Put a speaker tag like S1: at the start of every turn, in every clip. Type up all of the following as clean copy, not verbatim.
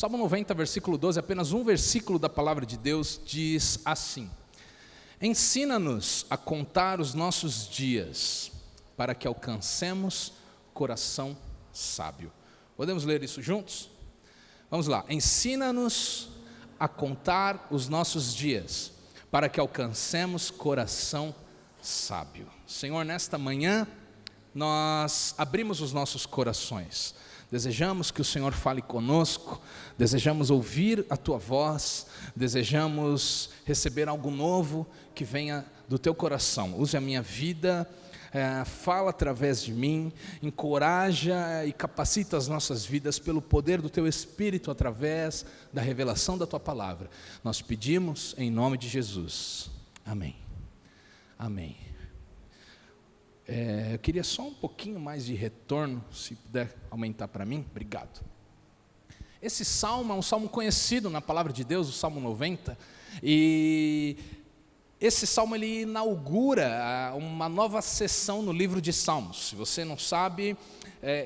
S1: Salmo 90, versículo 12, apenas um versículo da palavra de Deus, diz assim: ensina-nos a contar os nossos dias, para que alcancemos coração sábio. Podemos ler isso juntos? Vamos lá. Ensina-nos a contar os nossos dias, para que alcancemos coração sábio. Senhor, nesta manhã, nós abrimos os nossos corações. Desejamos que o Senhor fale conosco, desejamos ouvir a Tua voz, desejamos receber algo novo que venha do Teu coração. Use a minha vida, fala através de mim, encoraja e capacita as nossas vidas pelo poder do Teu Espírito através da revelação da Tua palavra. Nós pedimos em nome de Jesus. Amém. Amém. Eu queria só um pouquinho mais de retorno, se puder aumentar para mim, obrigado. Esse salmo é um salmo conhecido na palavra de Deus, o Salmo 90, e esse salmo ele inaugura uma nova sessão no livro de Salmos. Se você não sabe,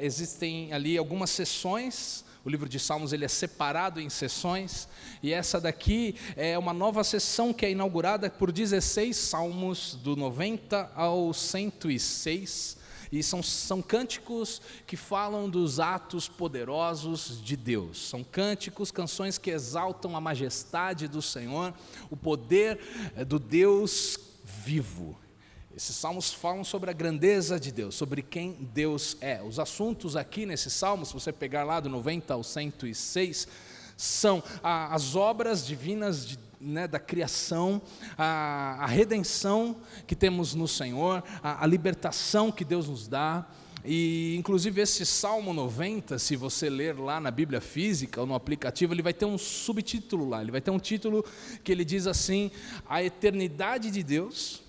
S1: existem ali algumas sessões. O livro de Salmos ele é separado em sessões, e essa daqui é uma nova sessão que é inaugurada por 16 salmos, do 90 ao 106, e são cânticos que falam dos atos poderosos de Deus. São cânticos, canções que exaltam a majestade do Senhor, o poder do Deus vivo. Esses salmos falam sobre a grandeza de Deus, sobre quem Deus é. Os assuntos aqui nesse salmo, se você pegar lá do 90 ao 106, são as obras divinas da criação, a redenção que temos no Senhor, a libertação que Deus nos dá. E inclusive esse Salmo 90, se você ler lá na Bíblia física ou no aplicativo, ele vai ter um subtítulo lá, ele vai ter um título que ele diz assim: a eternidade de Deus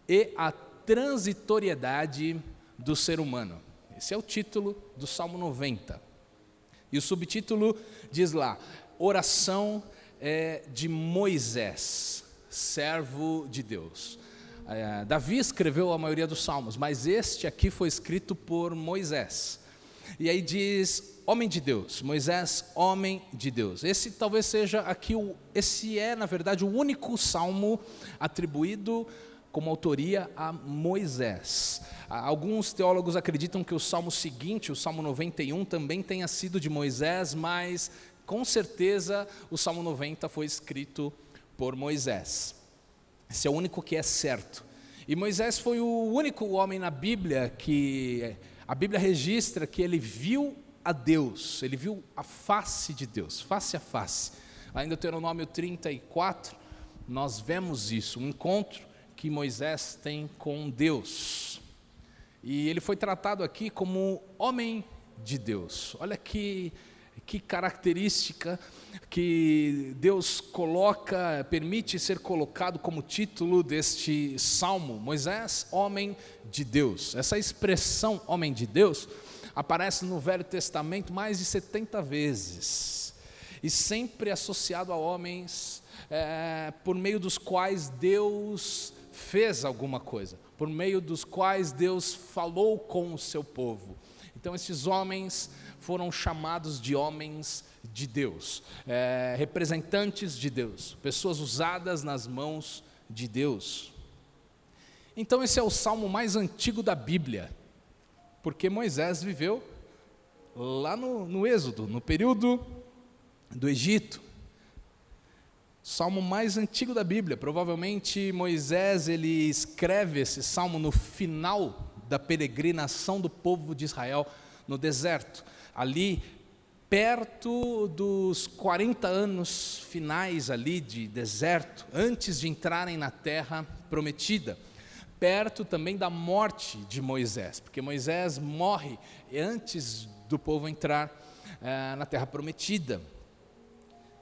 S1: e a transitoriedade do ser humano. Esse é o título do Salmo 90. E o subtítulo diz lá: oração de Moisés, servo de Deus. Davi escreveu a maioria dos salmos, mas este aqui foi escrito por Moisés. E aí diz: homem de Deus, Moisés, homem de Deus. Esse talvez seja aqui, esse é na verdade o único salmo atribuído como autoria a Moisés. Alguns teólogos acreditam que o salmo seguinte, o Salmo 91, também tenha sido de Moisés, mas com certeza o Salmo 90 foi escrito por Moisés. Esse é o único que é certo. E Moisés foi o único homem na Bíblia que a Bíblia registra que ele viu a Deus, ele viu a face de Deus, face a face. Lá em Deuteronômio 34, nós vemos isso, um encontro que Moisés tem com Deus, e ele foi tratado aqui como homem de Deus. Olha que característica que Deus permite ser colocado como título deste salmo: Moisés, homem de Deus. Essa expressão homem de Deus aparece no Velho Testamento mais de 70 vezes, e sempre associado a homens por meio dos quais Deus fez alguma coisa, por meio dos quais Deus falou com o seu povo. Então esses homens foram chamados de homens de Deus, representantes de Deus, pessoas usadas nas mãos de Deus. Então esse é o salmo mais antigo da Bíblia, porque Moisés viveu lá no Êxodo, no período do Egito. Salmo mais antigo da Bíblia. Provavelmente Moisés ele escreve esse salmo no final da peregrinação do povo de Israel no deserto, ali perto dos 40 anos finais ali de deserto, antes de entrarem na terra prometida, perto também da morte de Moisés, porque Moisés morre antes do povo entrar na terra prometida.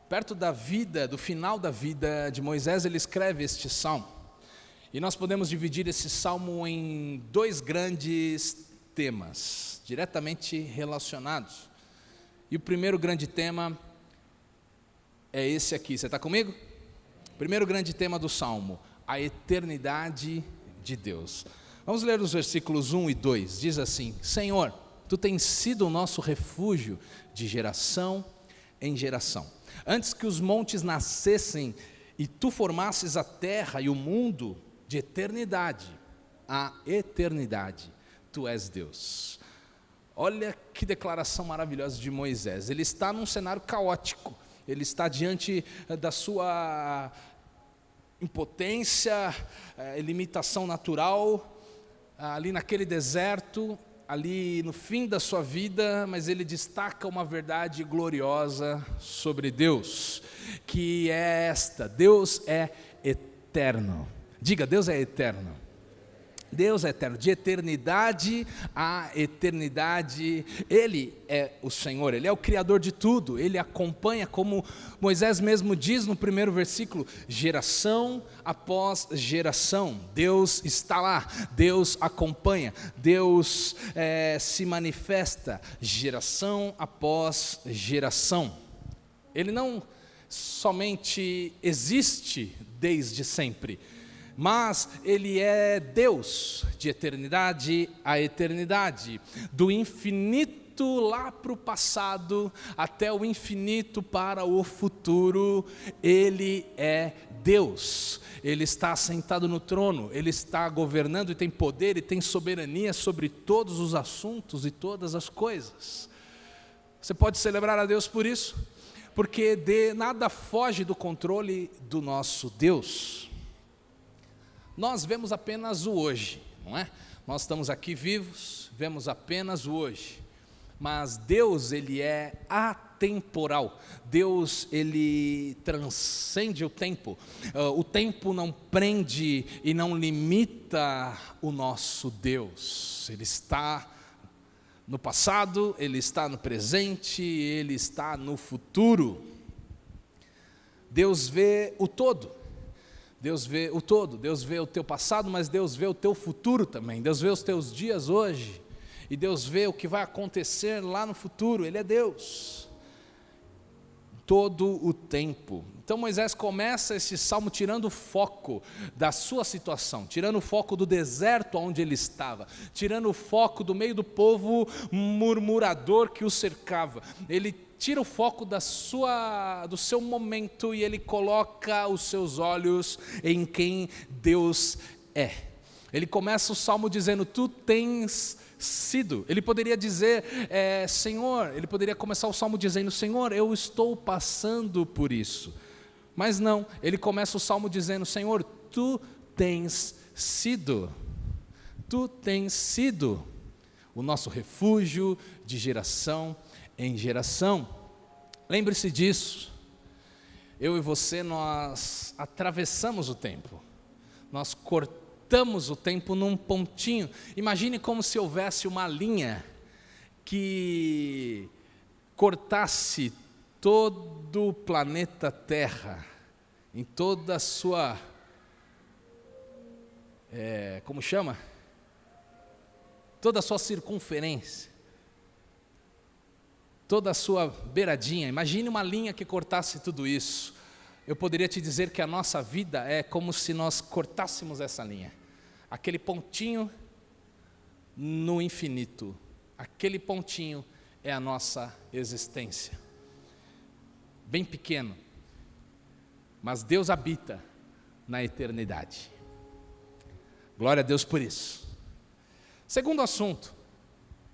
S1: Perto do final da vida de Moisés, ele escreve este salmo. E nós podemos dividir esse salmo em dois grandes temas, diretamente relacionados. E o primeiro grande tema é esse aqui, você está comigo? Primeiro grande tema do salmo: a eternidade de Deus. Vamos ler os versículos 1 e 2, diz assim: Senhor, Tu tens sido o nosso refúgio de geração em geração. Antes que os montes nascessem e tu formasses a terra e o mundo, de eternidade a eternidade, tu és Deus. Olha que declaração maravilhosa de Moisés. Ele está num cenário caótico, ele está diante da sua impotência, limitação natural, ali naquele deserto, ali no fim da sua vida, mas ele destaca uma verdade gloriosa sobre Deus, que é esta: Deus é eterno. Diga, Deus é eterno. Deus é eterno, de eternidade a eternidade, Ele é o Senhor, Ele é o Criador de tudo, Ele acompanha, como Moisés mesmo diz no primeiro versículo, geração após geração, Deus está lá, Deus acompanha, Deus se manifesta, geração após geração. Ele não somente existe desde sempre, mas Ele é Deus de eternidade a eternidade, do infinito lá para o passado, até o infinito para o futuro. Ele é Deus, Ele está sentado no trono, Ele está governando e tem poder e tem soberania sobre todos os assuntos e todas as coisas. Você pode celebrar a Deus por isso, porque nada foge do controle do nosso Deus. Nós vemos apenas o hoje, não é? Nós estamos aqui vivos, vemos apenas o hoje. Mas Deus, Ele é atemporal. Deus, Ele transcende o tempo. O tempo não prende e não limita o nosso Deus. Ele está no passado, Ele está no presente, Ele está no futuro. Deus vê o todo. Deus vê o todo, Deus vê o teu passado, mas Deus vê o teu futuro também. Deus vê os teus dias hoje, e Deus vê o que vai acontecer lá no futuro. Ele é Deus, todo o tempo. Então Moisés começa esse salmo tirando o foco da sua situação, tirando o foco do deserto onde ele estava, tirando o foco do meio do povo murmurador que o cercava. Ele tira o foco do seu momento e ele coloca os seus olhos em quem Deus é. Ele começa o salmo dizendo, tu tens sido. Ele poderia dizer, Senhor, ele poderia começar o salmo dizendo, Senhor, eu estou passando por isso. Mas não, ele começa o salmo dizendo, Senhor, tu tens sido. Tu tens sido o nosso refúgio de geração em geração. Lembre-se disso. Eu e você, nós atravessamos o tempo. Nós cortamos o tempo num pontinho. Imagine como se houvesse uma linha que cortasse todo o planeta Terra, em toda a sua, como chama? Toda a sua circunferência. Toda a sua beiradinha. Imagine uma linha que cortasse tudo isso. Eu poderia te dizer que a nossa vida é como se nós cortássemos essa linha. Aquele pontinho no infinito. Aquele pontinho é a nossa existência. Bem pequeno. Mas Deus habita na eternidade. Glória a Deus por isso. Segundo assunto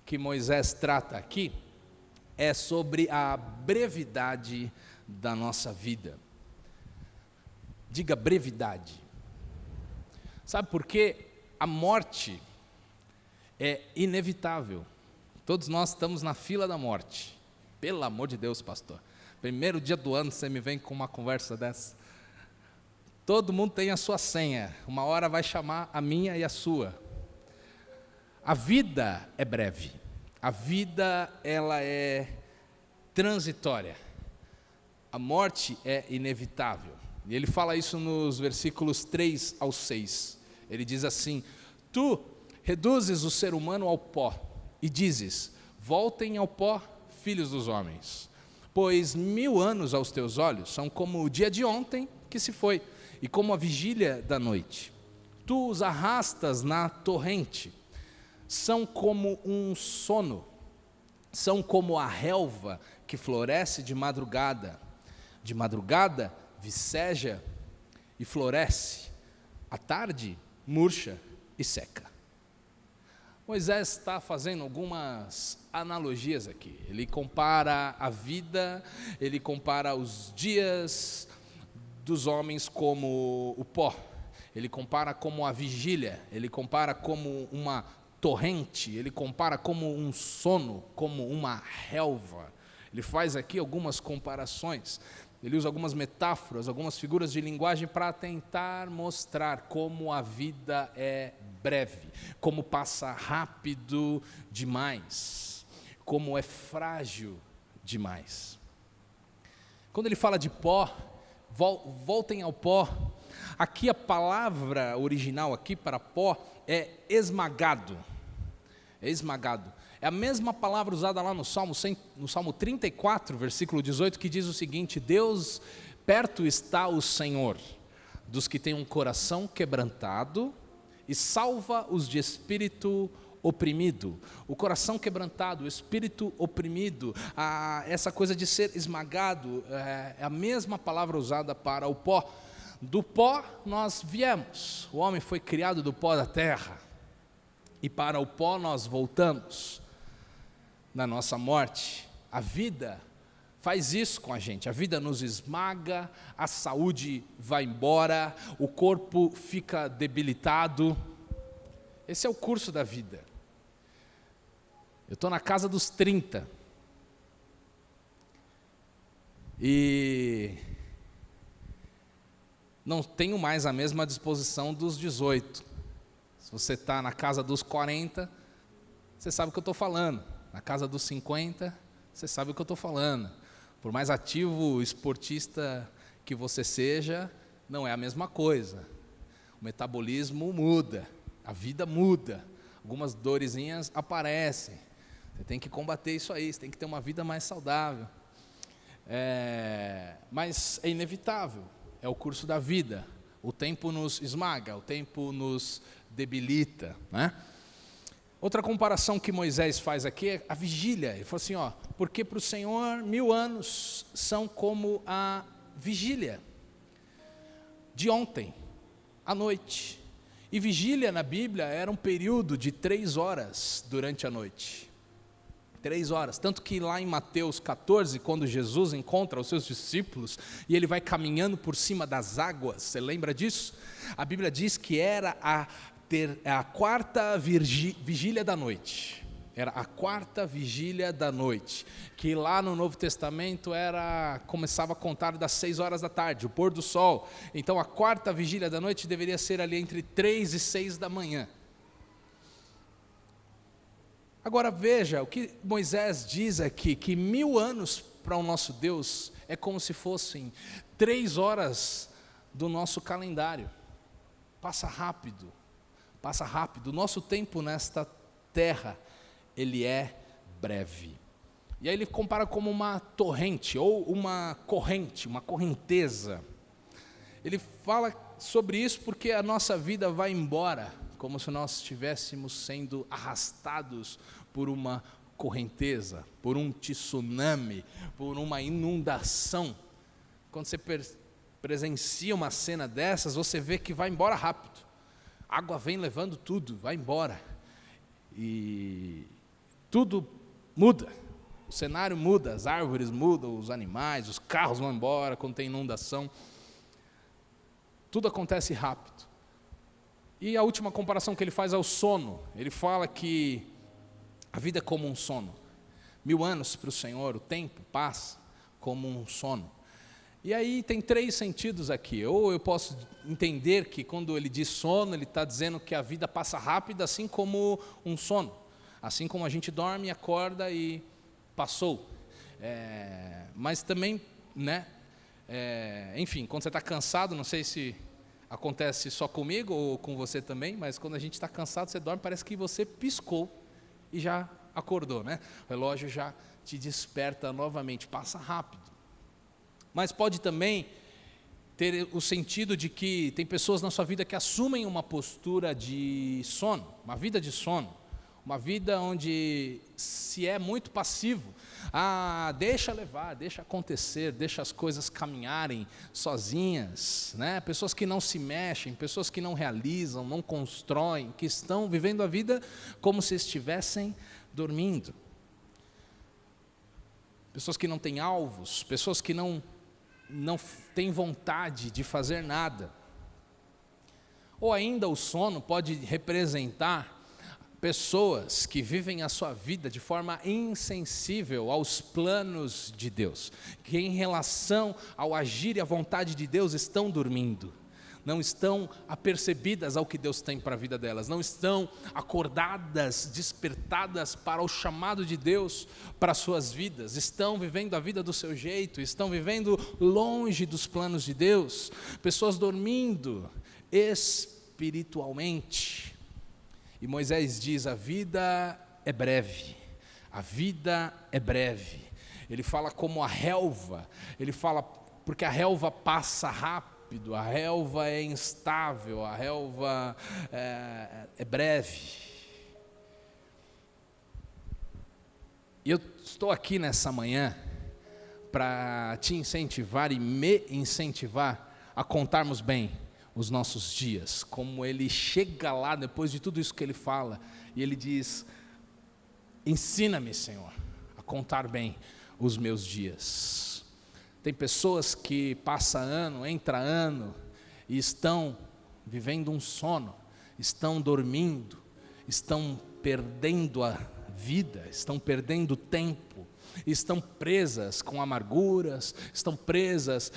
S1: que Moisés trata aqui é sobre a brevidade da nossa vida. Diga brevidade. Sabe por quê? A morte é inevitável. Todos nós estamos na fila da morte. Pelo amor de Deus, pastor. Primeiro dia do ano você me vem com uma conversa dessa. Todo mundo tem a sua senha. Uma hora vai chamar a minha e a sua. A vida é breve. A vida, ela é transitória. A morte é inevitável. E ele fala isso nos versículos 3 ao 6. Ele diz assim, tu reduzes o ser humano ao pó e dizes, voltem ao pó, filhos dos homens. Pois 1000 anos aos teus olhos são como o dia de ontem que se foi, e como a vigília da noite. Tu os arrastas na torrente, são como um sono, são como a relva que floresce de madrugada viceja e floresce, à tarde murcha e seca. Moisés está fazendo algumas analogias aqui. Ele compara a vida, ele compara os dias dos homens como o pó, ele compara como a vigília, ele compara como uma torrente, ele compara como um sono, como uma relva. Ele faz aqui algumas comparações, ele usa algumas metáforas, algumas figuras de linguagem para tentar mostrar como a vida é breve, como passa rápido demais, como é frágil demais. Quando ele fala de pó, voltem ao pó. Aqui a palavra original aqui para pó é esmagado. É esmagado. É a mesma palavra usada lá no Salmo 34, versículo 18, que diz o seguinte: Deus, perto está o Senhor dos que têm um coração quebrantado e salva os de espírito oprimido. O coração quebrantado, o espírito oprimido, essa coisa de ser esmagado, é a mesma palavra usada para o pó. Do pó nós viemos, o homem foi criado do pó da terra, e para o pó nós voltamos na nossa morte. A vida faz isso com a gente, a vida nos esmaga, a saúde vai embora, o corpo fica debilitado. Esse é o curso da vida. Eu estou na casa dos 30, e não tenho mais a mesma disposição dos 18. Se você está na casa dos 40, você sabe o que eu estou falando. Na casa dos 50, você sabe o que eu estou falando. Por mais ativo, esportista que você seja, não é a mesma coisa. O metabolismo muda, a vida muda, algumas dorezinhas aparecem. Você tem que combater isso aí, você tem que ter uma vida mais saudável. Mas é inevitável, é o curso da vida. O tempo nos esmaga, o tempo nos debilita, né? Outra comparação que Moisés faz aqui é a vigília. Ele falou assim, porque para o Senhor 1000 anos são como a vigília de ontem, à noite. E vigília na Bíblia era um período de 3 horas durante a noite. 3 horas, tanto que lá em Mateus 14, quando Jesus encontra os seus discípulos, e ele vai caminhando por cima das águas, você lembra disso? A Bíblia diz que era a quarta vigília da noite. Era a quarta vigília da noite, que lá no Novo Testamento começava a contar das 6 horas da tarde, o pôr do sol. Então a quarta vigília da noite deveria ser ali entre 3 e 6 da manhã. Agora veja, o que Moisés diz aqui, que 1000 anos para o nosso Deus é como se fossem 3 horas do nosso calendário. Passa rápido, passa rápido. O nosso tempo nesta terra, ele é breve. E aí ele compara como uma torrente, ou uma corrente, uma correnteza. Ele fala sobre isso porque a nossa vida vai embora, como se nós estivéssemos sendo arrastados por uma correnteza, por um tsunami, por uma inundação. Quando você presencia uma cena dessas, você vê que vai embora rápido. A água vem levando tudo, vai embora. E tudo muda. O cenário muda, as árvores mudam, os animais, os carros vão embora quando tem inundação. Tudo acontece rápido. E a última comparação que ele faz é o sono. Ele fala que a vida é como um sono. 1000 anos para o Senhor, o tempo passa como um sono. E aí tem 3 sentidos aqui. Ou eu posso entender que quando ele diz sono, ele está dizendo que a vida passa rápido, assim como um sono. Assim como a gente dorme, acorda e passou. Mas também, enfim, quando você está cansado, não sei se acontece só comigo ou com você também, mas quando a gente está cansado, você dorme, parece que você piscou e já acordou, né? O relógio já te desperta novamente, passa rápido. Mas pode também ter o sentido de que tem pessoas na sua vida que assumem uma postura de sono, uma vida de sono, uma vida onde se é muito passivo. Deixa levar, deixa acontecer, deixa as coisas caminharem sozinhas, né? Pessoas que não se mexem, pessoas que não realizam, não constroem, que estão vivendo a vida como se estivessem dormindo. Pessoas que não têm alvos, pessoas que não têm vontade de fazer nada. Ou ainda o sono pode representar pessoas que vivem a sua vida de forma insensível aos planos de Deus, que em relação ao agir e à vontade de Deus estão dormindo, não estão apercebidas ao que Deus tem para a vida delas, não estão acordadas, despertadas para o chamado de Deus para as suas vidas, estão vivendo a vida do seu jeito, estão vivendo longe dos planos de Deus, pessoas dormindo espiritualmente. E Moisés diz: a vida é breve, a vida é breve. Ele fala como a relva, ele fala porque a relva passa rápido, a relva é instável, a relva é breve. E eu estou aqui nessa manhã para te incentivar e me incentivar a contarmos bem os nossos dias, como ele chega lá depois de tudo isso que ele fala, e ele diz: ensina-me, Senhor, a contar bem os meus dias. Tem pessoas que passa ano, entra ano, e estão vivendo um sono, estão dormindo, estão perdendo a vida, estão perdendo tempo, estão presas com amarguras, estão presas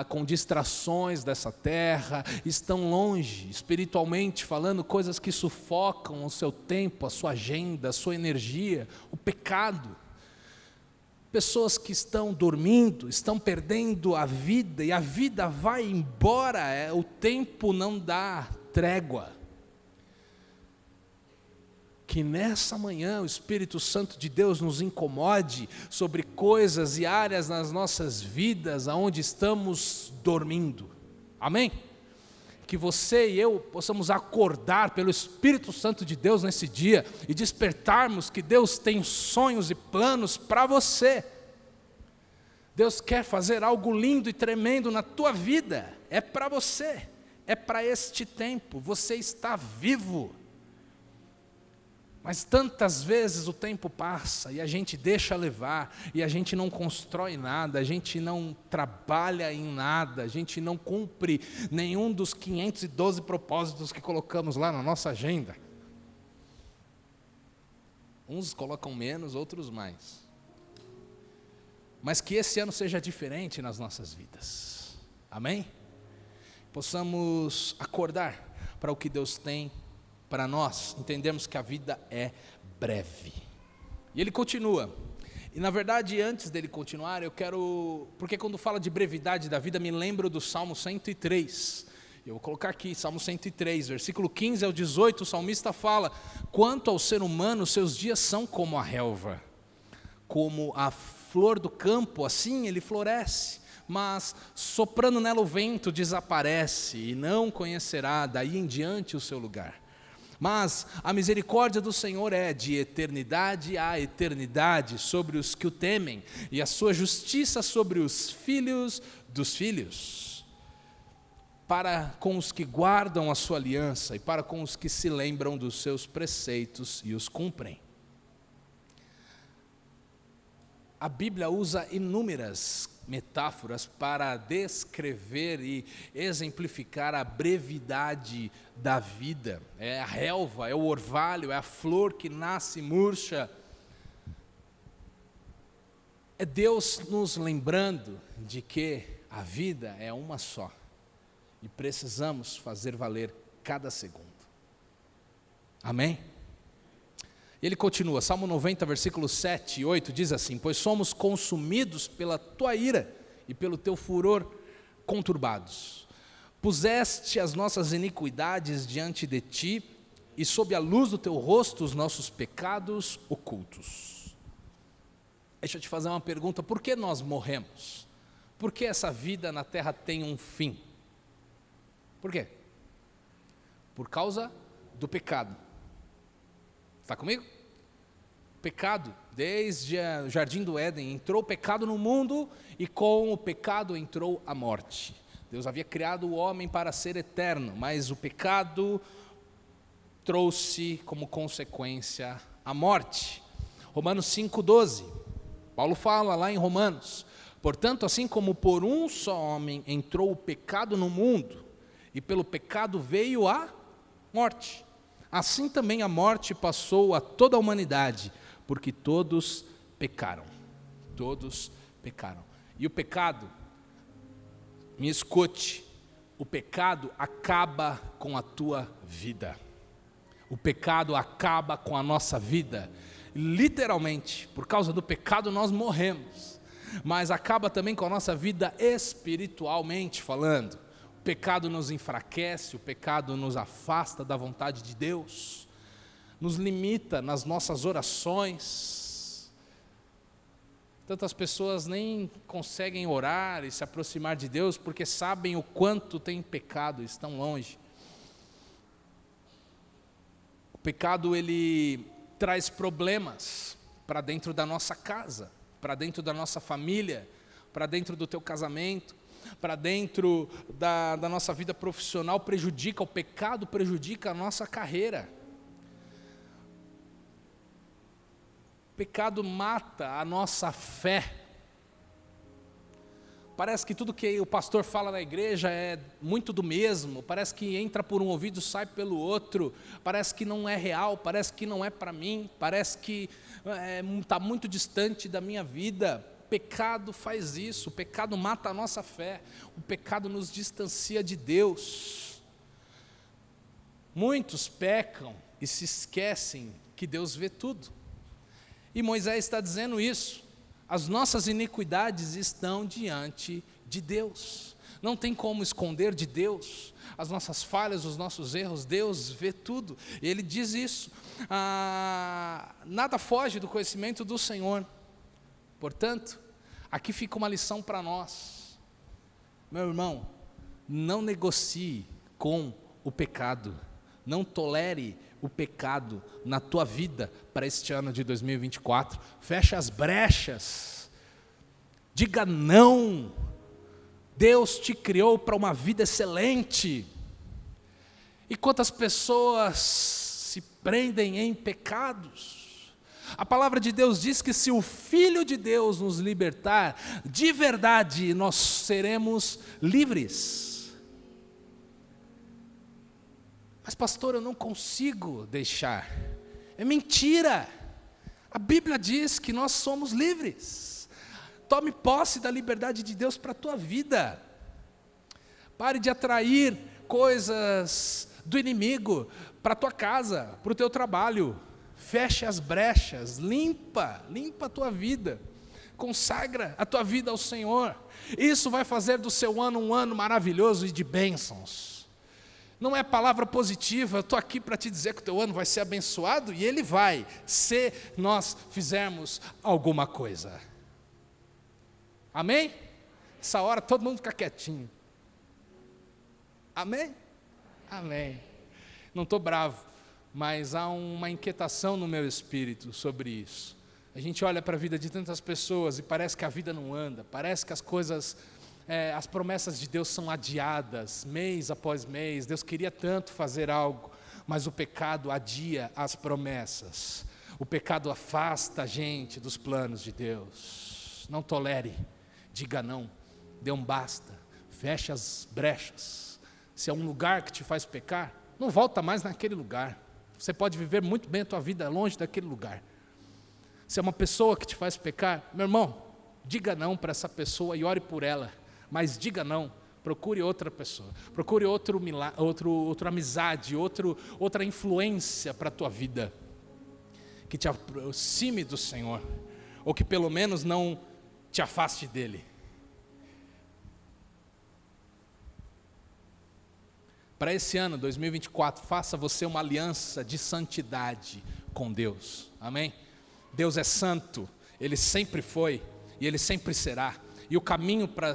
S1: com distrações dessa terra, estão longe, espiritualmente falando, coisas que sufocam o seu tempo, a sua agenda, a sua energia, o pecado. Pessoas que estão dormindo, estão perdendo a vida, e a vida vai embora, o tempo não dá trégua. Que nessa manhã o Espírito Santo de Deus nos incomode sobre coisas e áreas nas nossas vidas aonde estamos dormindo. Amém? Que você e eu possamos acordar pelo Espírito Santo de Deus nesse dia e despertarmos que Deus tem sonhos e planos para você. Deus quer fazer algo lindo e tremendo na tua vida. É para você, é para este tempo. Você está vivo. Mas tantas vezes o tempo passa e a gente deixa levar, e a gente não constrói nada, a gente não trabalha em nada, a gente não cumpre nenhum dos 512 propósitos que colocamos lá na nossa agenda. Uns colocam menos, outros mais. Mas que esse ano seja diferente nas nossas vidas. Amém? Possamos acordar para o que Deus tem para nós, entendemos que a vida é breve. E ele continua, e na verdade antes dele continuar, porque quando fala de brevidade da vida, me lembro do Salmo 103, eu vou colocar aqui, Salmo 103, versículo 15 ao 18, o salmista fala: quanto ao ser humano, seus dias são como a relva, como a flor do campo, assim ele floresce, mas soprando nela o vento desaparece, e não conhecerá daí em diante o seu lugar. Mas a misericórdia do Senhor é de eternidade a eternidade sobre os que o temem, e a sua justiça sobre os filhos dos filhos, para com os que guardam a sua aliança e para com os que se lembram dos seus preceitos e os cumprem. A Bíblia usa inúmeras metáforas para descrever e exemplificar a brevidade da vida. É a relva, é o orvalho, é a flor que nasce murcha. É Deus nos lembrando de que a vida é uma só e precisamos fazer valer cada segundo. Amém? Ele continua, Salmo 90, versículos 7 e 8, diz assim: pois somos consumidos pela tua ira e pelo teu furor conturbados. Puseste as nossas iniquidades diante de ti, e sob a luz do teu rosto os nossos pecados ocultos. Deixa eu te fazer uma pergunta: por que nós morremos? Por que essa vida na terra tem um fim? Por quê? Por causa do pecado. Está comigo? Pecado, desde o jardim do Éden, entrou o pecado no mundo e com o pecado entrou a morte. Deus havia criado o homem para ser eterno, mas o pecado trouxe como consequência a morte. Romanos 5,12, Paulo fala lá em Romanos: portanto, assim como por um só homem entrou o pecado no mundo, e pelo pecado veio a morte, assim também a morte passou a toda a humanidade, porque todos pecaram. Todos pecaram. E o pecado, me escute, o pecado acaba com a tua vida. O pecado acaba com a nossa vida. Literalmente, por causa do pecado nós morremos, mas acaba também com a nossa vida espiritualmente falando. O pecado nos enfraquece, o pecado nos afasta da vontade de Deus, nos limita nas nossas orações. Tantas pessoas nem conseguem orar e se aproximar de Deus porque sabem o quanto têm pecado, estão longe. O pecado, ele traz problemas para dentro da nossa casa, para dentro da nossa família, para dentro do teu casamento, para dentro da nossa vida profissional. Prejudica, o pecado prejudica a nossa carreira. O pecado mata a nossa fé. Parece que tudo que o pastor fala na igreja é muito do mesmo, parece que entra por um ouvido e sai pelo outro, parece que não é real, parece que não é para mim, parece que está muito distante da minha vida. O pecado faz isso, o pecado mata a nossa fé, o pecado nos distancia de Deus. Muitos pecam e se esquecem que Deus vê tudo. E Moisés está dizendo isso. As nossas iniquidades estão diante de Deus. Não tem como esconder de Deus as nossas falhas, os nossos erros. Deus vê tudo. Ele diz isso. Nada foge do conhecimento do Senhor. Portanto, aqui fica uma lição para nós. Meu irmão, não negocie com o pecado. Não tolere o pecado na tua vida para este ano de 2024. Feche as brechas. Diga não. Deus te criou para uma vida excelente. E quantas pessoas se prendem em pecados? A palavra de Deus diz que se o Filho de Deus nos libertar, de verdade nós seremos livres. Mas pastor, eu não consigo deixar. É mentira. A Bíblia diz que nós somos livres. Tome posse da liberdade de Deus para a tua vida. Pare de atrair coisas do inimigo para a tua casa, para o teu trabalho. Feche as brechas, limpa a tua vida. Consagra a tua vida ao Senhor. Isso vai fazer do seu ano um ano maravilhoso e de bênçãos. Não é palavra positiva, eu estou aqui para te dizer que o teu ano vai ser abençoado, e ele vai, se nós fizermos alguma coisa. Amém? Essa hora todo mundo fica quietinho. Amém? Amém. Não estou bravo, mas há uma inquietação no meu espírito sobre isso. A gente olha para a vida de tantas pessoas e parece que a vida não anda, parece que as coisas... as promessas de Deus são adiadas, mês após mês. Deus queria tanto fazer algo, mas o pecado adia as promessas. O pecado afasta a gente dos planos de Deus. Não tolere, diga não, dê um basta, feche as brechas. Se é um lugar que te faz pecar, não volta mais naquele lugar. Você pode viver muito bem a tua vida longe daquele lugar. Se é uma pessoa que te faz pecar, meu irmão, diga não para essa pessoa e ore por ela. Mas diga não, procure outra pessoa, procure outra amizade, outra influência para a tua vida, que te aproxime do Senhor, ou que pelo menos não te afaste dEle. Para esse ano, 2024, faça você uma aliança de santidade com Deus, amém? Deus é santo, Ele sempre foi e Ele sempre será. e o caminho para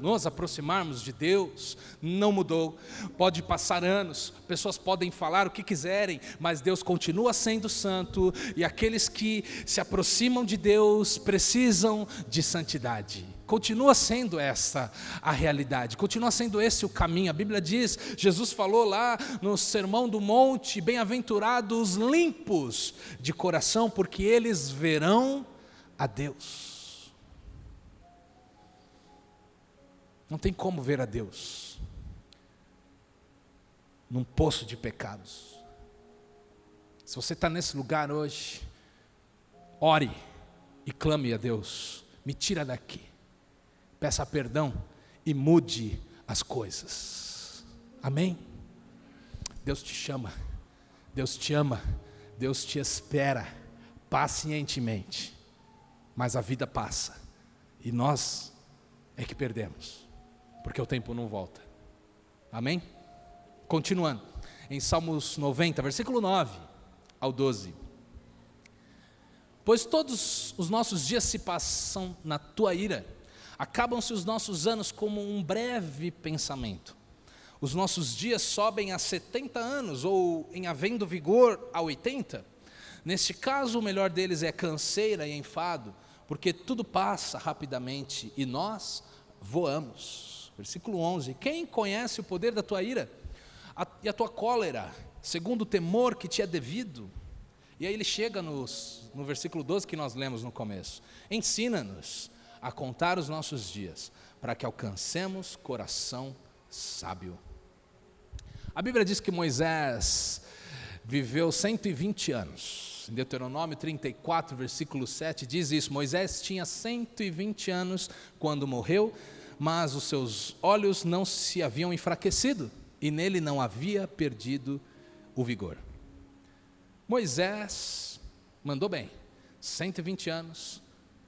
S1: nos aproximarmos de Deus não mudou. Pode passar anos, pessoas podem falar o que quiserem, mas Deus continua sendo santo, e aqueles que se aproximam de Deus precisam de santidade. Continua sendo essa a realidade, continua sendo esse o caminho. A Bíblia diz, Jesus falou lá no Sermão do Monte, bem-aventurados os limpos de coração, porque eles verão a Deus. Não tem como ver a Deus num poço de pecados. Se você está nesse lugar hoje, ore e clame a Deus, me tira daqui, peça perdão e mude as coisas. Amém? Deus te chama, Deus te ama, Deus te espera pacientemente, mas a vida passa e nós é que perdemos, porque o tempo não volta. Amém? Continuando, em Salmos 90, versículo 9 ao 12. Pois todos os nossos dias se passam na tua ira, acabam-se os nossos anos como um breve pensamento. Os nossos dias sobem a 70 anos, ou em havendo vigor a 80. Neste caso, o melhor deles é canseira e enfado, porque tudo passa rapidamente e nós voamos. Versículo 11, quem conhece o poder da tua ira e a tua cólera, segundo o temor que te é devido? E aí ele chega no versículo 12 que nós lemos no começo. Ensina-nos a contar os nossos dias, para que alcancemos coração sábio. A Bíblia diz que Moisés viveu 120 anos. Em Deuteronômio 34, versículo 7, diz isso. Moisés tinha 120 anos quando morreu, mas os seus olhos não se haviam enfraquecido, e nele não havia perdido o vigor. Moisés mandou bem, 120 anos,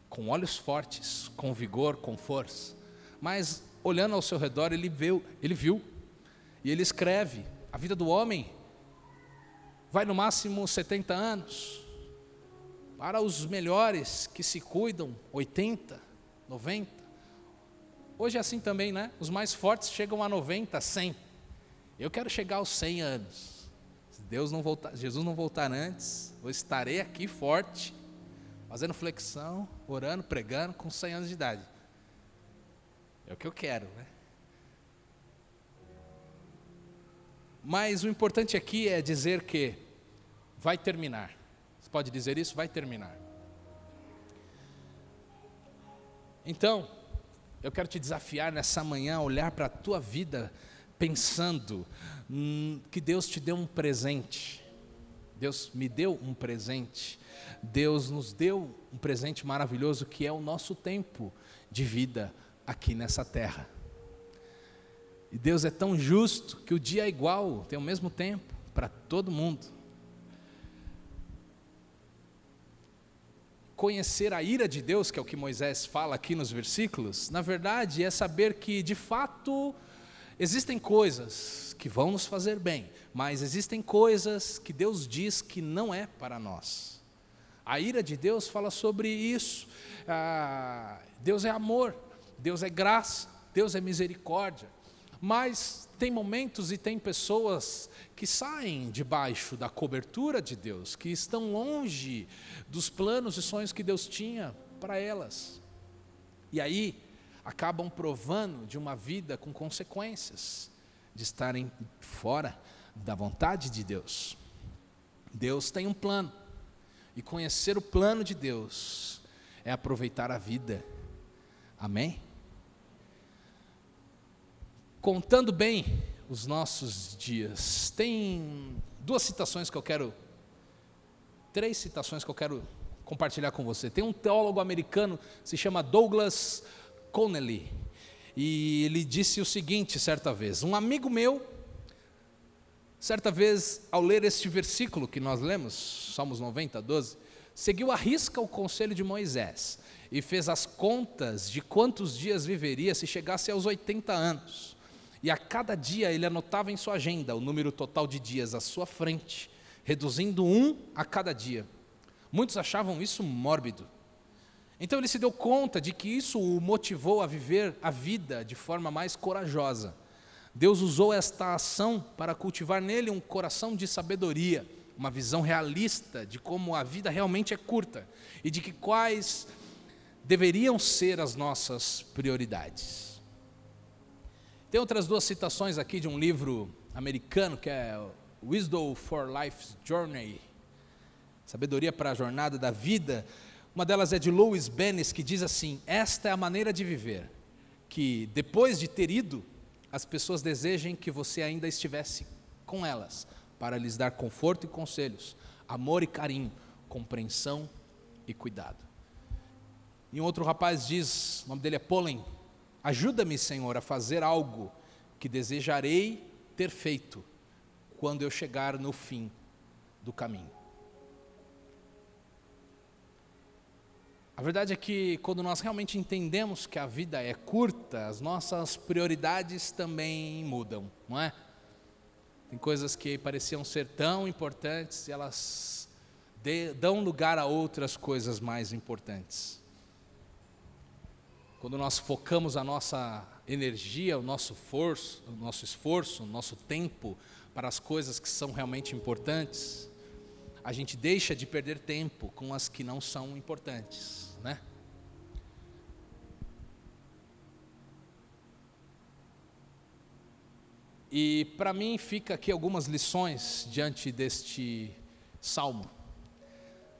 S1: com olhos fortes, com vigor, com força, mas olhando ao seu redor ele viu, e ele escreve, a vida do homem vai no máximo 70 anos, para os melhores que se cuidam, 80, 90, hoje é assim também, né? Os mais fortes chegam a 90, 100, eu quero chegar aos 100 anos, se Jesus não voltar antes, eu estarei aqui forte, fazendo flexão, orando, pregando, com 100 anos de idade, é o que eu quero, né? Mas o importante aqui é dizer que vai terminar. Você pode dizer isso? Vai terminar. Então, eu quero te desafiar nessa manhã a olhar para a tua vida pensando que Deus te deu um presente. Deus me deu um presente. Deus nos deu um presente maravilhoso que é o nosso tempo de vida aqui nessa terra. E Deus é tão justo que o dia é igual, tem o mesmo tempo para todo mundo. Conhecer a ira de Deus, que é o que Moisés fala aqui nos versículos, na verdade é saber que de fato existem coisas que vão nos fazer bem, mas existem coisas que Deus diz que não é para nós. A ira de Deus fala sobre isso. Deus é amor, Deus é graça, Deus é misericórdia. Mas tem momentos e tem pessoas que saem debaixo da cobertura de Deus, que estão longe dos planos e sonhos que Deus tinha para elas. E aí acabam provando de uma vida com consequências, de estarem fora da vontade de Deus. Deus tem um plano, e conhecer o plano de Deus é aproveitar a vida. Amém? Contando bem os nossos dias, tem três citações que eu quero compartilhar com você. Tem um teólogo americano, se chama Douglas Connelly, e ele disse o seguinte certa vez: um amigo meu, certa vez, ao ler este versículo que nós lemos, Salmos 90, 12, seguiu à risca o conselho de Moisés, e fez as contas de quantos dias viveria se chegasse aos 80 anos. E a cada dia ele anotava em sua agenda o número total de dias à sua frente, reduzindo um a cada dia. Muitos achavam isso mórbido. Então ele se deu conta de que isso o motivou a viver a vida de forma mais corajosa. Deus usou esta ação para cultivar nele um coração de sabedoria, uma visão realista de como a vida realmente é curta e de que quais deveriam ser as nossas prioridades. Tem outras duas citações aqui de um livro americano que é Wisdom for Life's Journey, Sabedoria para a Jornada da Vida. Uma delas é de Louis Bennis, que diz assim: esta é a maneira de viver, que depois de ter ido, as pessoas desejem que você ainda estivesse com elas, para lhes dar conforto e conselhos, amor e carinho, compreensão e cuidado. E um outro rapaz diz, o nome dele é Polen: ajuda-me, Senhor, a fazer algo que desejarei ter feito quando eu chegar no fim do caminho. A verdade é que quando nós realmente entendemos que a vida é curta, as nossas prioridades também mudam, não é? Tem coisas que pareciam ser tão importantes e elas dão lugar a outras coisas mais importantes. Quando nós focamos a nossa energia, o nosso esforço, o nosso tempo para as coisas que são realmente importantes, a gente deixa de perder tempo com as que não são importantes, né? E para mim fica aqui algumas lições diante deste salmo.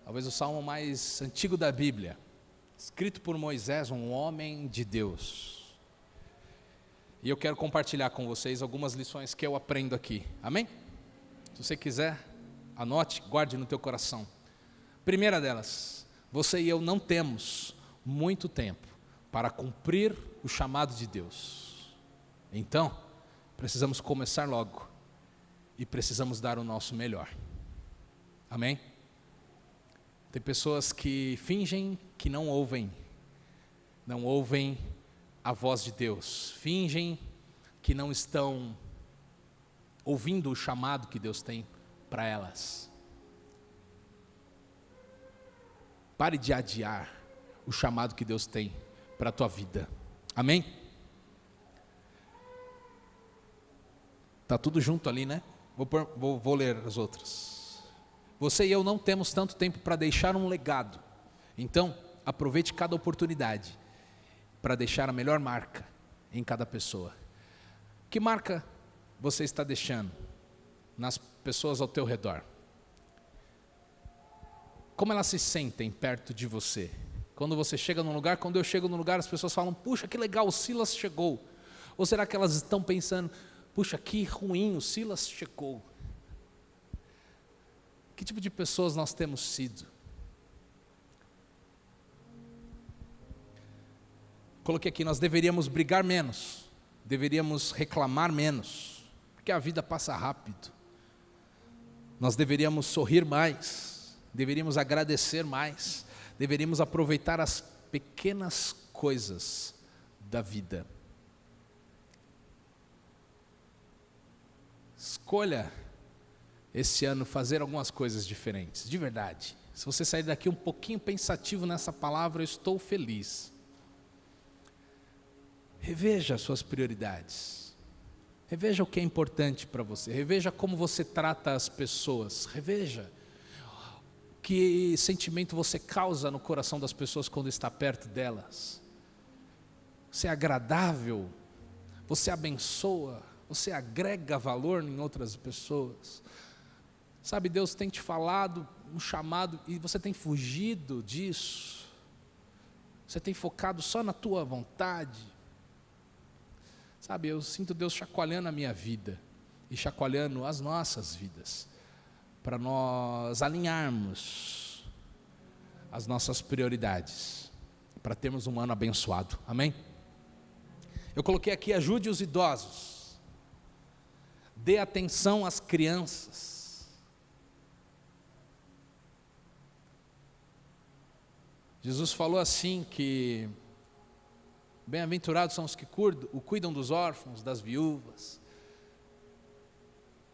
S1: Talvez o salmo mais antigo da Bíblia, escrito por Moisés, um homem de Deus. E eu quero compartilhar com vocês algumas lições que eu aprendo aqui. Amém? Se você quiser, anote, guarde no teu coração. Primeira delas: você e eu não temos muito tempo para cumprir o chamado de Deus. Então, precisamos começar logo e precisamos dar o nosso melhor. Amém? Tem pessoas que fingem que não ouvem a voz de Deus, fingem que não estão ouvindo o chamado que Deus tem para elas. Pare de adiar o chamado que Deus tem para a tua vida. Amém? Está tudo junto ali, né? Vou ler as outras. Você e eu não temos tanto tempo para deixar um legado. Então, aproveite cada oportunidade para deixar a melhor marca em cada pessoa. Que marca você está deixando nas pessoas ao teu redor? Como elas se sentem perto de você? Quando você chega num lugar, quando eu chego num lugar, as pessoas falam: puxa, que legal, o Silas chegou. Ou será que elas estão pensando: puxa, que ruim, o Silas chegou? Que tipo de pessoas nós temos sido? Coloquei aqui: nós deveríamos brigar menos, deveríamos reclamar menos, porque a vida passa rápido. Nós deveríamos sorrir mais, deveríamos agradecer mais, deveríamos aproveitar as pequenas coisas da vida. Escolha esse ano fazer algumas coisas diferentes, de verdade. Se você sair daqui um pouquinho pensativo nessa palavra, eu estou feliz. Reveja as suas prioridades. Reveja o que é importante para você. Reveja como você trata as pessoas. Reveja que sentimento você causa no coração das pessoas quando está perto delas. Você é agradável? Você abençoa? Você agrega valor em outras pessoas? Sabe, Deus tem te falado um chamado e você tem fugido disso. Você tem focado só na tua vontade. Sabe, eu sinto Deus chacoalhando a minha vida e chacoalhando as nossas vidas, para nós alinharmos as nossas prioridades, para termos um ano abençoado. Amém? Eu coloquei aqui: ajude os idosos, dê atenção às crianças. Jesus falou assim que bem-aventurados são os que cuidam dos órfãos, das viúvas.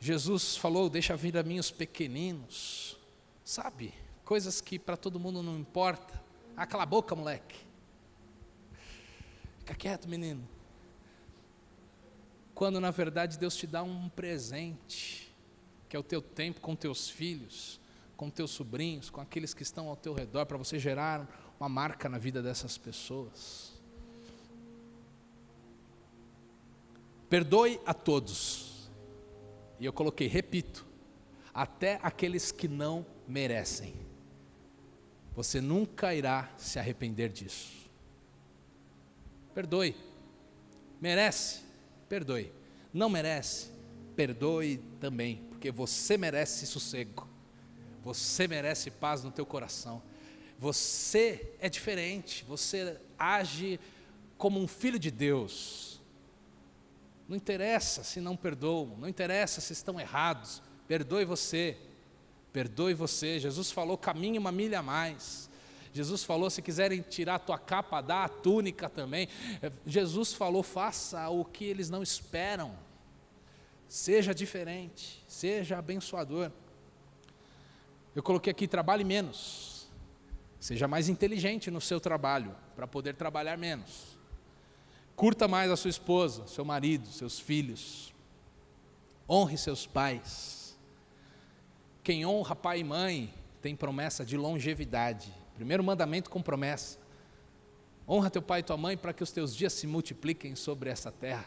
S1: Jesus falou: deixa vir a mim os pequeninos. Sabe, coisas que para todo mundo não importa, Ah, cala a boca, moleque. Fica quieto, menino. Quando na verdade Deus te dá um presente, que é o teu tempo com teus filhos, com teus sobrinhos, com aqueles que estão ao teu redor, para você gerar uma marca na vida dessas pessoas. Perdoe a todos. E eu coloquei, repito, até aqueles que não merecem. Você nunca irá se arrepender disso. Perdoe. Merece? Perdoe. Não merece? Perdoe também, porque você merece sossego. Você merece paz no teu coração. Você é diferente, você age como um filho de Deus. Não interessa se não perdoam, não interessa se estão errados. Perdoe você. Perdoe você. Jesus falou, caminhe uma milha a mais. Jesus falou, se quiserem tirar a tua capa, dá a túnica também. Jesus falou, faça o que eles não esperam. Seja diferente, seja abençoador. Eu coloquei aqui, trabalhe menos. Seja mais inteligente no seu trabalho, para poder trabalhar menos. Curta mais a sua esposa, seu marido, seus filhos. Honre seus pais. Quem honra pai e mãe tem promessa de longevidade. Primeiro mandamento com promessa. Honra teu pai e tua mãe para que os teus dias se multipliquem sobre essa terra.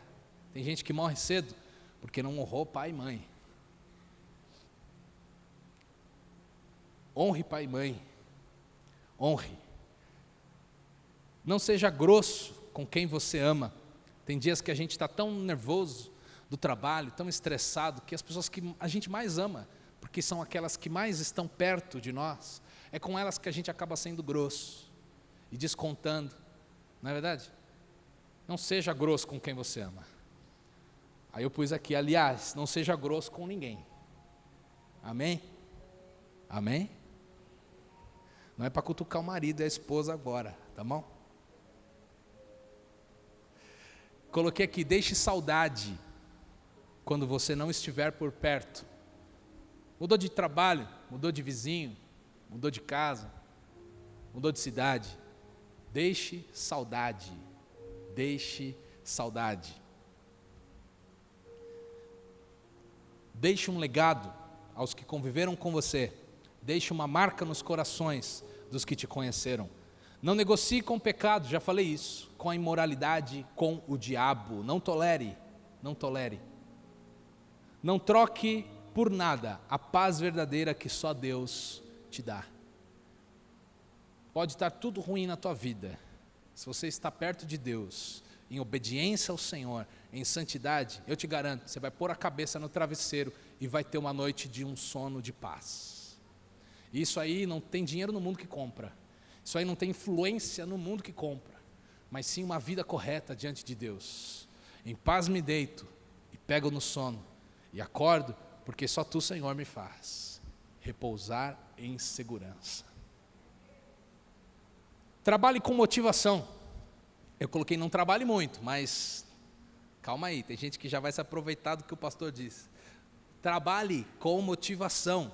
S1: Tem gente que morre cedo porque não honrou pai e mãe. Honre pai e mãe. Honre. Não seja grosso com quem você ama. Tem dias que a gente está tão nervoso do trabalho, tão estressado, que as pessoas que a gente mais ama, porque são aquelas que mais estão perto de nós, é com elas que a gente acaba sendo grosso e descontando, não é verdade? Não seja grosso com quem você ama. Aí eu pus aqui, aliás, não seja grosso com ninguém. Amém? Amém? Não é para cutucar o marido e a esposa agora, tá bom? Coloquei aqui, deixe saudade quando você não estiver por perto. Mudou de trabalho, mudou de vizinho, mudou de casa, mudou de cidade. Deixe saudade, deixe saudade. Deixe um legado aos que conviveram com você. Deixe uma marca nos corações dos que te conheceram. Não negocie com o pecado, já falei isso, com a imoralidade, com o diabo. Não tolere, não tolere. Não troque por nada a paz verdadeira que só Deus te dá. Pode estar tudo ruim na tua vida. Se você está perto de Deus, em obediência ao Senhor, em santidade, eu te garanto, você vai pôr a cabeça no travesseiro e vai ter uma noite de um sono de paz. Isso aí não tem dinheiro no mundo que compra. Isso aí não tem influência no mundo que compra. Mas sim uma vida correta diante de Deus. Em paz me deito e pego no sono e acordo, porque só Tu, Senhor, me faz repousar em segurança. Trabalhe com motivação. Eu coloquei não trabalhe muito, mas calma aí, tem gente que já vai se aproveitar do que o pastor disse. Trabalhe com motivação.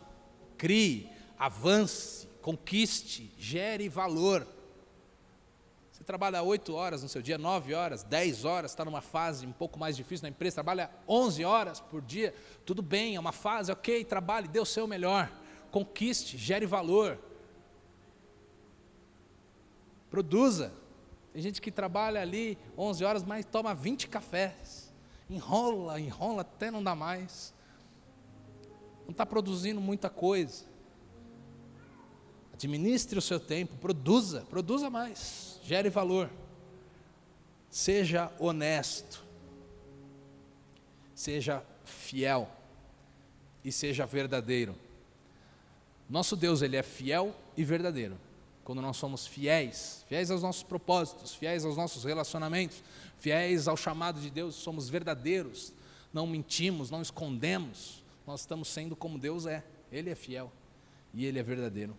S1: Crie, avance, conquiste, gere valor. Você trabalha 8 horas no seu dia, 9 horas, 10 horas, está numa fase um pouco mais difícil na empresa, trabalha 11 horas por dia, tudo bem, é uma fase, ok, trabalhe, dê o seu melhor, conquiste, gere valor, produza. Tem gente que trabalha ali 11 horas, mas toma 20 cafés, enrola até não dá mais, não está produzindo muita coisa. Administre o seu tempo, produza mais, gere valor, seja honesto, seja fiel e seja verdadeiro. Nosso Deus, Ele é fiel e verdadeiro. Quando nós somos fiéis aos nossos propósitos, fiéis aos nossos relacionamentos, fiéis ao chamado de Deus, somos verdadeiros, não mentimos, não escondemos, nós estamos sendo como Deus é. Ele é fiel e Ele é verdadeiro.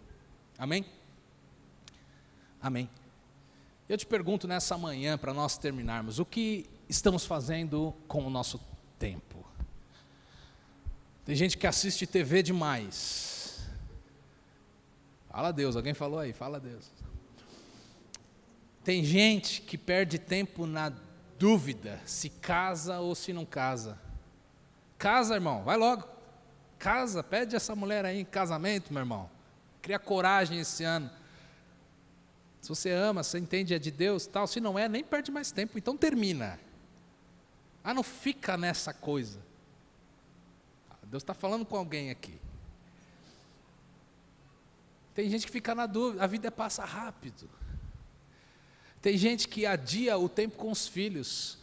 S1: Amém? Amém. Eu te pergunto nessa manhã, para nós terminarmos, o que estamos fazendo com o nosso tempo? Tem gente que assiste TV demais. Fala a Deus, alguém falou aí, fala a Deus. Tem gente que perde tempo na dúvida se casa ou se não casa. Casa, irmão, vai logo. Casa, pede essa mulher aí em casamento, meu irmão. Cria coragem esse ano. Se você ama, você entende, é de Deus, tal. Se não é, nem perde mais tempo, então termina. Não fica nessa coisa. Deus está falando com alguém aqui. Tem gente que fica na dúvida, a vida passa rápido. Tem gente que adia o tempo com os filhos.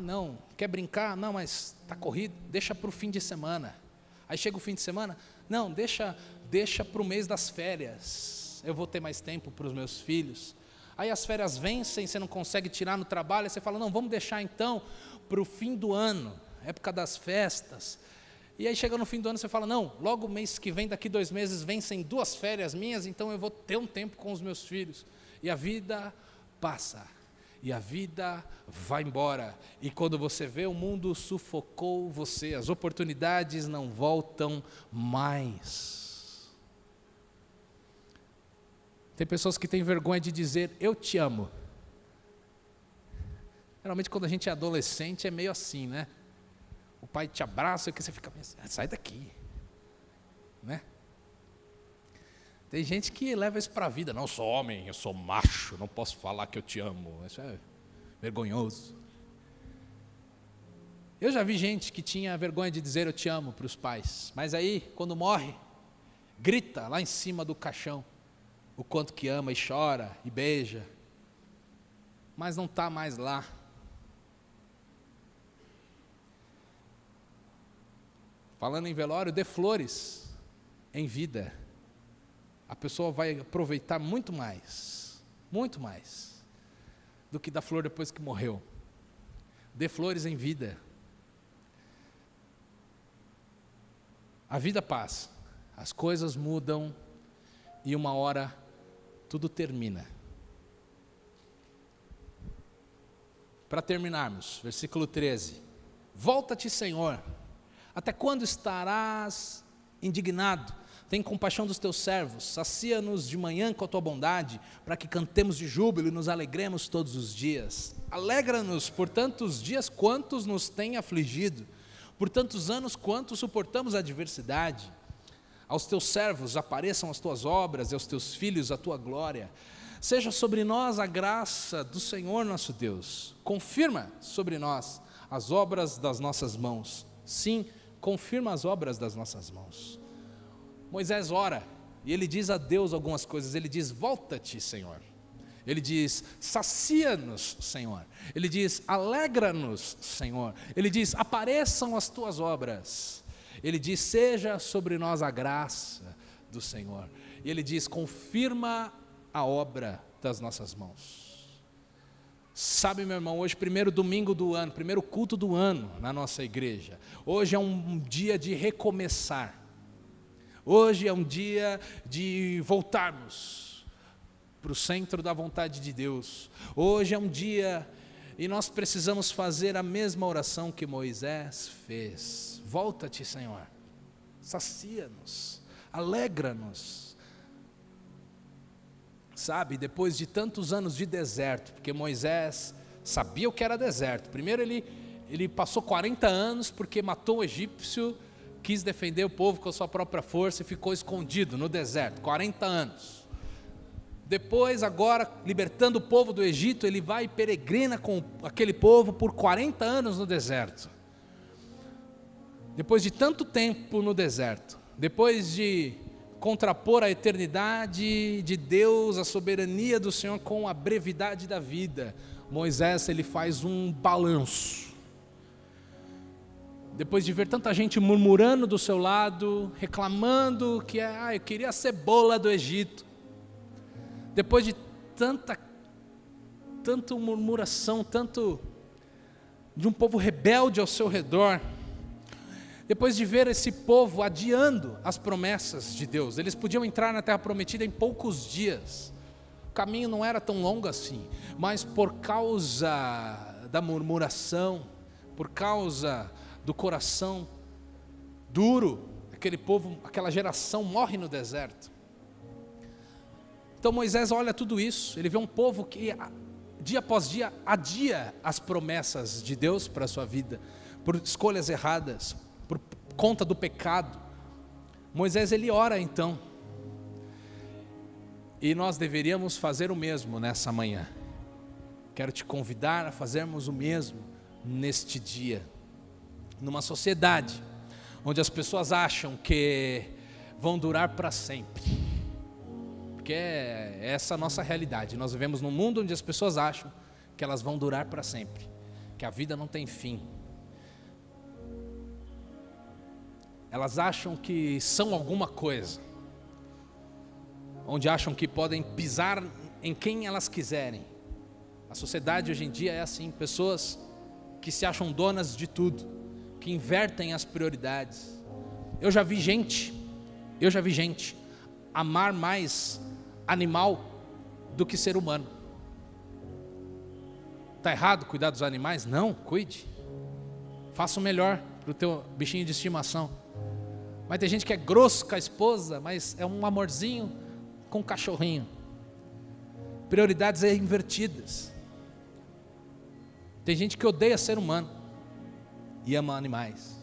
S1: Não, quer brincar? Não, mas está corrido, deixa para o fim de semana. Aí chega o fim de semana, não, deixa para o mês das férias. Eu vou ter mais tempo para os meus filhos. Aí as férias vencem, você não consegue tirar no trabalho, aí você fala, não, vamos deixar então para o fim do ano, época das festas. E aí chega no fim do ano, você fala, não, logo mês que vem, daqui 2 meses, vencem 2 férias minhas, então eu vou ter um tempo com os meus filhos. E a vida passa, e a vida vai embora. E quando você vê, o mundo sufocou você, as oportunidades não voltam mais. Tem pessoas que têm vergonha de dizer, eu te amo. Geralmente quando a gente é adolescente é meio assim, né? O pai te abraça e você fica pensando, sai daqui, né? Tem gente que leva isso para a vida, não, eu sou homem, eu sou macho, não posso falar que eu te amo, isso é vergonhoso. Eu já vi gente que tinha vergonha de dizer eu te amo para os pais, mas aí quando morre, grita lá em cima do caixão, o quanto que ama e chora e beija, mas não está mais lá. Falando em velório, dê flores em vida. A pessoa vai aproveitar muito mais do que da flor depois que morreu. Dê flores em vida. A vida passa, as coisas mudam e uma hora tudo termina. Para terminarmos, versículo 13. Volta-te, Senhor. Até quando estarás indignado? Tem compaixão dos teus servos, sacia-nos de manhã com a tua bondade, para que cantemos de júbilo e nos alegremos todos os dias. Alegra-nos por tantos dias quantos nos tem afligido, por tantos anos quanto suportamos a adversidade. Aos teus servos apareçam as tuas obras e aos teus filhos a tua glória. Seja sobre nós a graça do Senhor nosso Deus. Confirma sobre nós as obras das nossas mãos. Sim, confirma as obras das nossas mãos. Moisés ora, e ele diz a Deus algumas coisas. Ele diz, volta-te, Senhor. Ele diz, sacia-nos, Senhor. Ele diz, alegra-nos, Senhor. Ele diz, apareçam as tuas obras. Ele diz, seja sobre nós a graça do Senhor. E ele diz, confirma a obra das nossas mãos. Sabe, meu irmão, hoje, primeiro domingo do ano, primeiro culto do ano na nossa igreja. Hoje é um dia de recomeçar. Hoje é um dia de voltarmos para o centro da vontade de Deus. Hoje é um dia e nós precisamos fazer a mesma oração que Moisés fez. Volta-te, Senhor. Sacia-nos. Alegra-nos. Sabe, depois de tantos anos de deserto, porque Moisés sabia o que era deserto. Primeiro ele passou 40 anos porque matou o egípcio, quis defender o povo com a sua própria força e ficou escondido no deserto, 40 anos. Depois, agora, libertando o povo do Egito, ele vai e peregrina com aquele povo por 40 anos no deserto. Depois de tanto tempo no deserto, depois de contrapor a eternidade de Deus, a soberania do Senhor com a brevidade da vida, Moisés ele faz um balanço. Depois de ver tanta gente murmurando do seu lado, reclamando que eu queria a cebola do Egito. Depois de tanta murmuração, tanto de um povo rebelde ao seu redor, depois de ver esse povo adiando as promessas de Deus, eles podiam entrar na terra prometida em poucos dias, o caminho não era tão longo assim, mas por causa da murmuração, por causa do coração duro, aquele povo, aquela geração morre no deserto. Então Moisés olha tudo isso, ele vê um povo que dia após dia, adia as promessas de Deus para a sua vida, por escolhas erradas, por conta do pecado. Moisés, ele ora então, e nós deveríamos fazer o mesmo nessa manhã. Quero te convidar a fazermos o mesmo neste dia, numa sociedade onde as pessoas acham que vão durar para sempre, porque é essa a nossa realidade. Nós vivemos num mundo onde as pessoas acham que elas vão durar para sempre, que a vida não tem fim. Elas acham que são alguma coisa, onde acham que podem pisar em quem elas quiserem. A sociedade hoje em dia é assim, pessoas que se acham donas de tudo, que invertem as prioridades. Eu já vi gente amar mais animal do que ser humano. Está errado cuidar dos animais? Não, cuide. Faça o melhor para o teu bichinho de estimação. Mas tem gente que é grosso com a esposa, mas é um amorzinho com um cachorrinho. Prioridades invertidas. Tem gente que odeia ser humano e ama animais.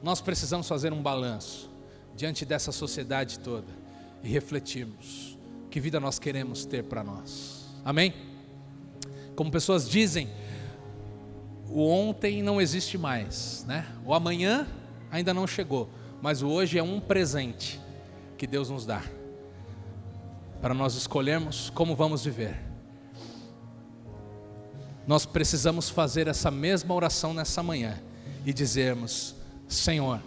S1: Nós precisamos fazer um balanço diante dessa sociedade toda e refletirmos que vida nós queremos ter para nós. Amém? Como pessoas dizem, o ontem não existe mais, né? O amanhã ainda não chegou, mas o hoje é um presente que Deus nos dá para nós escolhermos como vamos viver. Nós precisamos fazer essa mesma oração nessa manhã e dizermos: Senhor,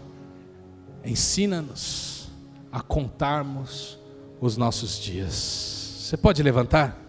S1: ensina-nos a contarmos os nossos dias. Você pode levantar?